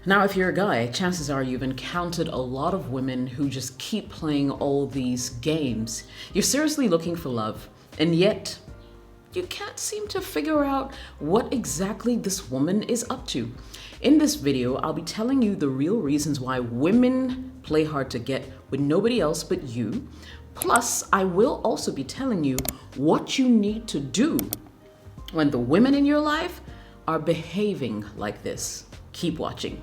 Now, if you're a guy, chances are you've encountered a lot of women who just keep playing all these games. You're seriously looking for love, and yet you can't seem to figure out what exactly this woman is up to. In this video, I'll be telling you the real reasons why women play hard to get with nobody else but you. Plus, I will also be telling you what you need to do when the women in your life are behaving like this. Keep watching.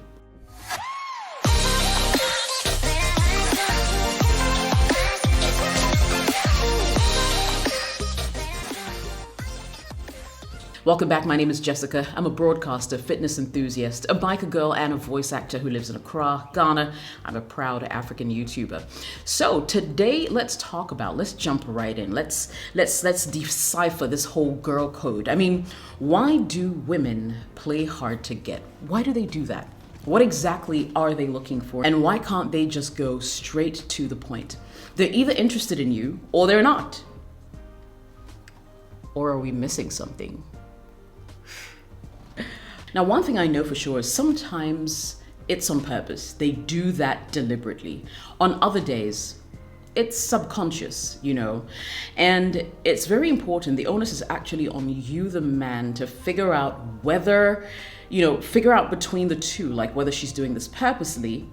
Welcome back. My name is Jessica. I'm a broadcaster, fitness enthusiast, a biker girl, and a voice actor who lives in Accra, Ghana. I'm a proud African YouTuber. So today, let's jump right in. Let's decipher this whole girl code. I mean, why do women play hard to get? Why do they do that? What exactly are they looking for? And why can't they just go straight to the point? They're either interested in you or they're not. Or are we missing something? Now, one thing I know for sure is sometimes it's on purpose. They do that deliberately. On other days, it's subconscious, and it's very important. The onus is actually on you, the man, to figure out whether, figure out between the two, like whether she's doing this purposely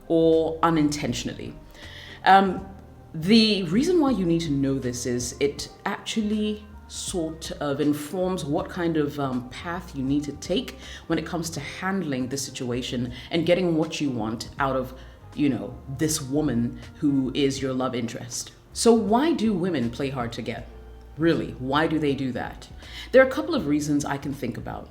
or unintentionally. The reason why you need to know this is it actually sort of informs what kind of path you need to take when it comes to handling the situation and getting what you want out of, this woman who is your love interest. So why do women play hard to get? Really, why do they do that? There are a couple of reasons I can think about.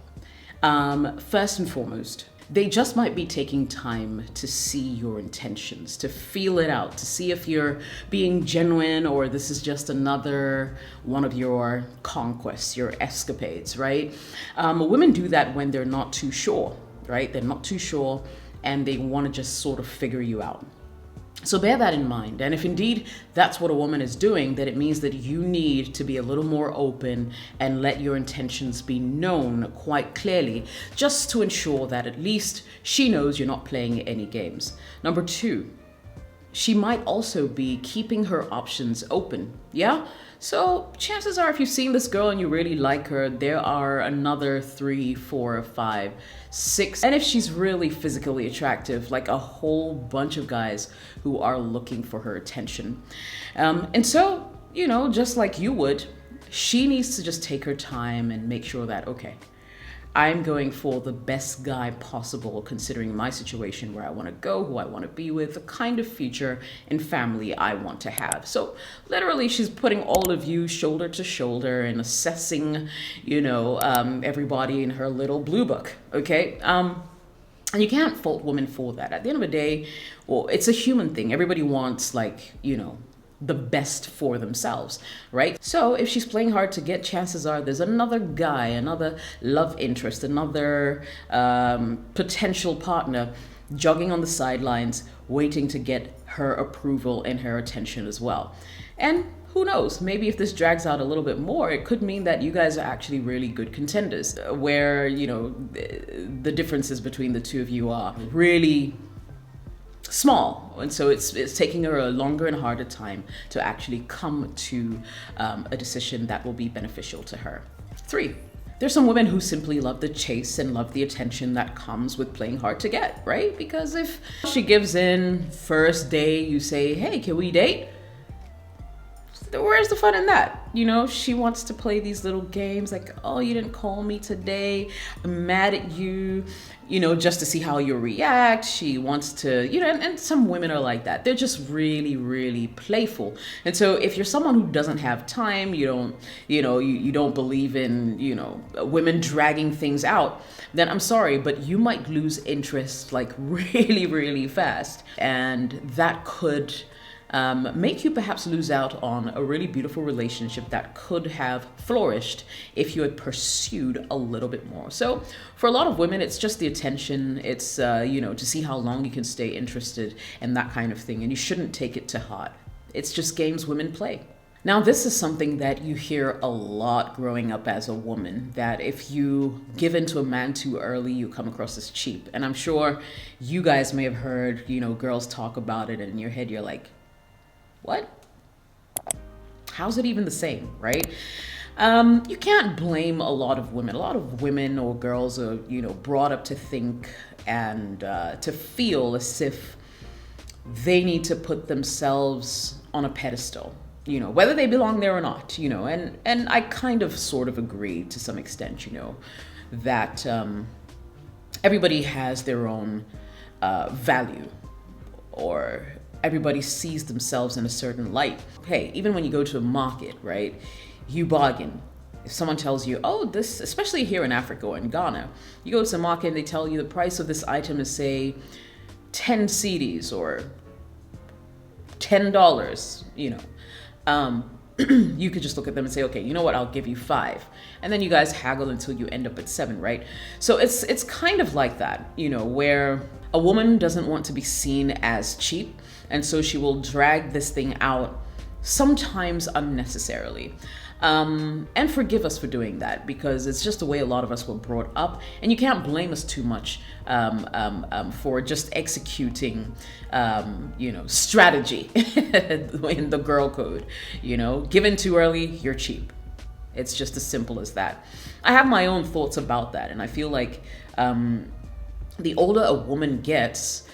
First and foremost, they just might be taking time to see your intentions, to feel it out, to see if you're being genuine or this is just another one of your conquests, your escapades, right? Women do that when they're not too sure, right? They're not too sure and they want to just sort of figure you out. So bear that in mind. And if indeed that's what a woman is doing, then it means that you need to be a little more open and let your intentions be known quite clearly, just to ensure that at least she knows you're not playing any games. Number two, she might also be keeping her options open. Yeah? So chances are if you've seen this girl and you really like her, there are another 3, 4, 5, 6. And if she's really physically attractive, like a whole bunch of guys who are looking for her attention. And so, just like you would, she needs to just take her time and make sure that, okay, I'm going for the best guy possible considering my situation, where I want to go, who I want to be with, the kind of future and family I want to have. So literally she's putting all of you shoulder to shoulder and assessing, everybody in her little blue book. Okay. And you can't fault women for that. At the end of the day, well, it's a human thing. Everybody wants the best for themselves, right? So if she's playing hard to get, chances are there's another guy, another love interest, another potential partner jogging on the sidelines, waiting to get her approval and her attention as well. And who knows, maybe if this drags out a little bit more, it could mean that you guys are actually really good contenders, where, the differences between the two of you are really small, and so it's taking her a longer and harder time to actually come to a decision that will be beneficial to her. 3, there's some women who simply love the chase and love the attention that comes with playing hard to get, right? Because if she gives in first day, you say, hey, can we date? Where's the fun in that? She wants to play these little games like, oh, you didn't call me today, I'm mad at you, just to see how you react. She wants to, and some women are like that. They're just really, really playful. And so if you're someone who doesn't have time, you don't believe in, women dragging things out, then I'm sorry, but you might lose interest like really, really fast. And that could make you perhaps lose out on a really beautiful relationship that could have flourished if you had pursued a little bit more. So for a lot of women, it's just the attention. It's, to see how long you can stay interested and that kind of thing. And you shouldn't take it to heart. It's just games women play. Now, this is something that you hear a lot growing up as a woman, that if you give in to a man too early, you come across as cheap. And I'm sure you guys may have heard, girls talk about it, and in your head, you're like, what? How's it even the same, right? You can't blame a lot of women. A lot of women or girls are, brought up to think and to feel as if they need to put themselves on a pedestal, whether they belong there or not, and I kind of sort of agree to some extent, that everybody has their own value, or everybody sees themselves in a certain light. Hey, even when you go to a market, right, you bargain. If someone tells you, oh, this, especially here in Africa or in Ghana, you go to a market and they tell you the price of this item is, say, 10 cedis or $10, you could just look at them and say, okay, you know what, I'll give you 5. And then you guys haggle until you end up at 7, right? So it's kind of like that, where a woman doesn't want to be seen as cheap, and so she will drag this thing out, sometimes unnecessarily. And forgive us for doing that, because it's just the way a lot of us were brought up, and you can't blame us too much for just executing, strategy in the girl code. Given too early, you're cheap. It's just as simple as that. I have my own thoughts about that, and I feel like the older a woman gets,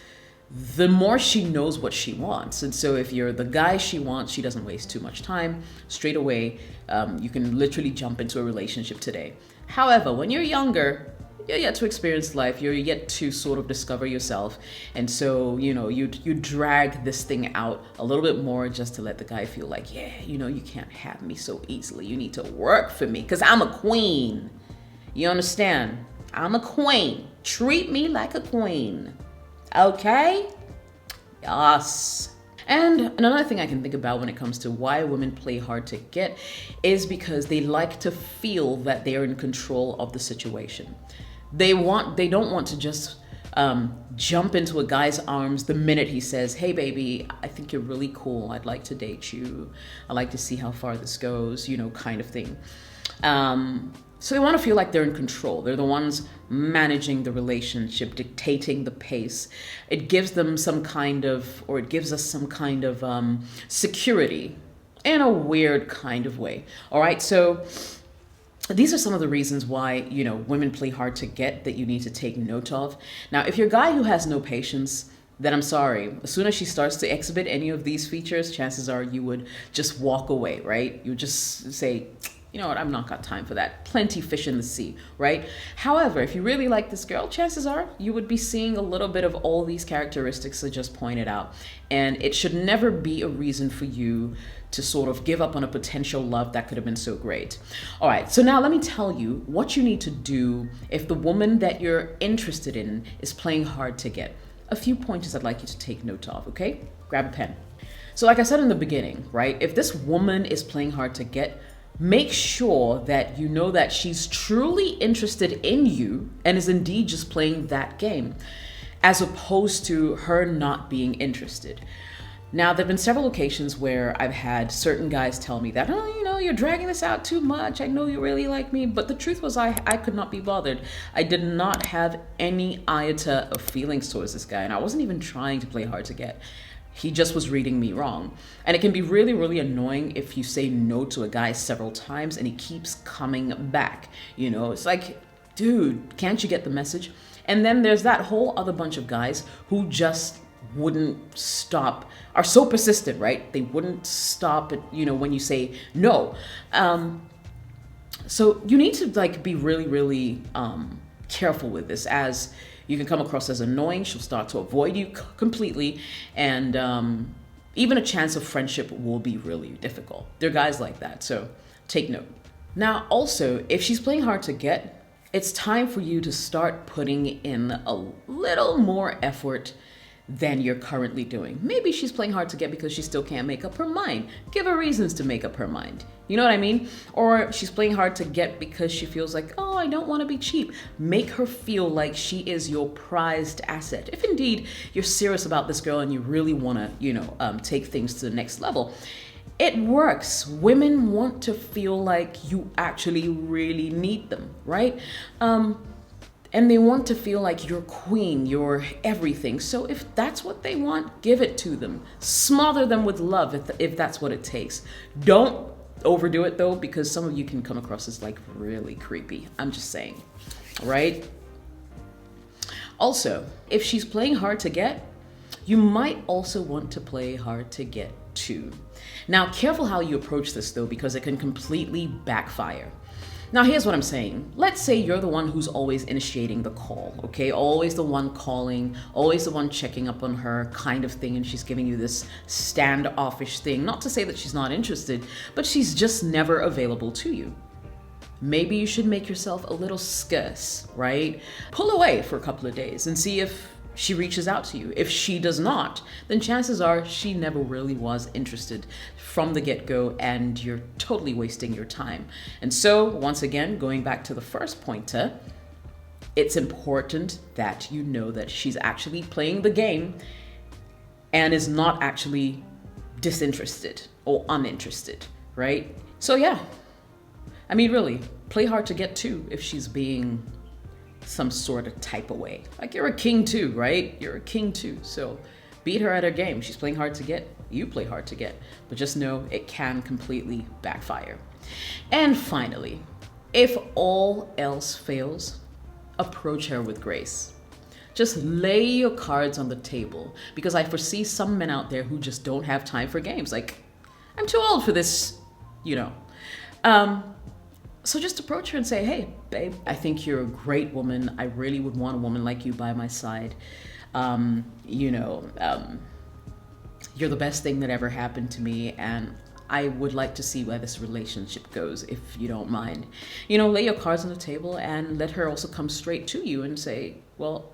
the more she knows what she wants. And so if you're the guy she wants, she doesn't waste too much time. Straight away, you can literally jump into a relationship today. However, when you're younger, you're yet to experience life. You're yet to sort of discover yourself. And so, you drag this thing out a little bit more just to let the guy feel like, yeah, you can't have me so easily. You need to work for me because I'm a queen. You understand? I'm a queen. Treat me like a queen. Okay? Yes. And another thing I can think about when it comes to why women play hard to get is because they like to feel that they are in control of the situation. They don't want to just jump into a guy's arms the minute he says, hey baby, I think you're really cool. I'd like to date you. I'd like to see how far this goes, kind of thing. So they want to feel like they're in control. They're the ones managing the relationship, dictating the pace. It gives them some kind of, or it gives us some kind of security in a weird kind of way. All right, so these are some of the reasons why, women play hard to get that you need to take note of. Now, if you're a guy who has no patience, then I'm sorry. As soon as she starts to exhibit any of these features, chances are you would just walk away, right? You would just say, you know what, I've not got time for that. Plenty fish in the sea, right? However, if you really like this girl, chances are you would be seeing a little bit of all these characteristics I just pointed out. And it should never be a reason for you to sort of give up on a potential love that could have been so great. All right, so now let me tell you what you need to do if the woman that you're interested in is playing hard to get. A few pointers I'd like you to take note of, okay? Grab a pen. So like I said in the beginning, right? If this woman is playing hard to get, make sure that you know that she's truly interested in you and is indeed just playing that game, as opposed to her not being interested. Now, there have been several occasions where I've had certain guys tell me that, oh, you're dragging this out too much. I know you really like me. But the truth was I could not be bothered. I did not have any iota of feelings towards this guy. And I wasn't even trying to play hard to get. He just was reading me wrong. And it can be really, really annoying if you say no to a guy several times and he keeps coming back. It's like, dude, can't you get the message? And then there's that whole other bunch of guys who just wouldn't stop, are so persistent, right? They wouldn't stop at, when you say no. So you need to be really, really careful with this, as you can come across as annoying. She'll start to avoid you completely. And even a chance of friendship will be really difficult. There are guys like that, so take note. Now, also, if she's playing hard to get, it's time for you to start putting in a little more effort than you're currently doing. Maybe she's playing hard to get because she still can't make up her mind. Give her reasons to make up her mind. You know what I mean? Or she's playing hard to get because she feels like, oh, I don't want to be cheap. Make her feel like she is your prized asset. If indeed you're serious about this girl and you really want to, take things to the next level, It works. Women want to feel like you actually really need them, right? And they want to feel like you're queen, you're everything. So if that's what they want, give it to them. Smother them with love if that's what it takes. Don't overdo it though, because some of you can come across as like really creepy. I'm just saying, right? Also, if she's playing hard to get, you might also want to play hard to get too. Now, careful how you approach this though, because it can completely backfire. Now, here's what I'm saying. Let's say you're the one who's always initiating the call, okay? Always the one calling, always the one checking up on her kind of thing, and she's giving you this standoffish thing. Not to say that she's not interested, but she's just never available to you. Maybe you should make yourself a little scarce, right? Pull away for a couple of days and see if she reaches out to you. If she does not, then chances are she never really was interested from the get-go, and you're totally wasting your time. And so, once again, going back to the first pointer, it's important that you know that she's actually playing the game and is not actually disinterested or uninterested, right? So yeah, I mean, really, play hard to get too if she's being some sort of type of way. Like, you're a king too, right? You're a king too. So beat her at her game. She's playing hard to get. You play hard to get. But just know it can completely backfire. And finally, if all else fails, approach her with grace. Just lay your cards on the table, because I foresee some men out there who just don't have time for games. Like, I'm too old for this, you know. So just approach her and say, hey, babe, I think you're a great woman. I really would want a woman like you by my side. You're the best thing that ever happened to me, and I would like to see where this relationship goes, if you don't mind. You know, lay your cards on the table and let her also come straight to you and say, well,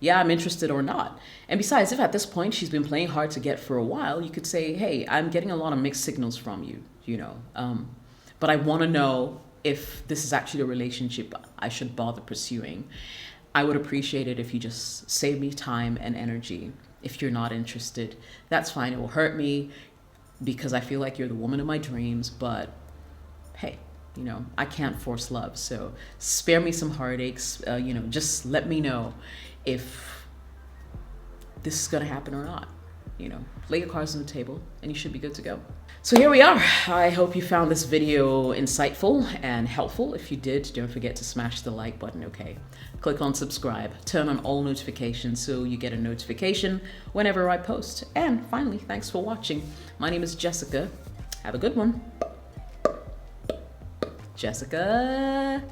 yeah, I'm interested or not. And besides, if at this point she's been playing hard to get for a while, you could say, hey, I'm getting a lot of mixed signals from you, you know. But I want to know if this is actually a relationship I should bother pursuing. I would appreciate it if you just save me time and energy. If you're not interested, that's fine. It will hurt me because I feel like you're the woman of my dreams, but hey, you know, I can't force love. So spare me some heartaches. Just let me know if this is going to happen or not. You know, lay your cards on the table and you should be good to go. So here we are. I hope you found this video insightful and helpful. If you did, don't forget to smash the like button, okay? Click on subscribe, turn on all notifications so you get a notification whenever I post. And finally, thanks for watching. My name is Jessica. Have a good one. Jessica.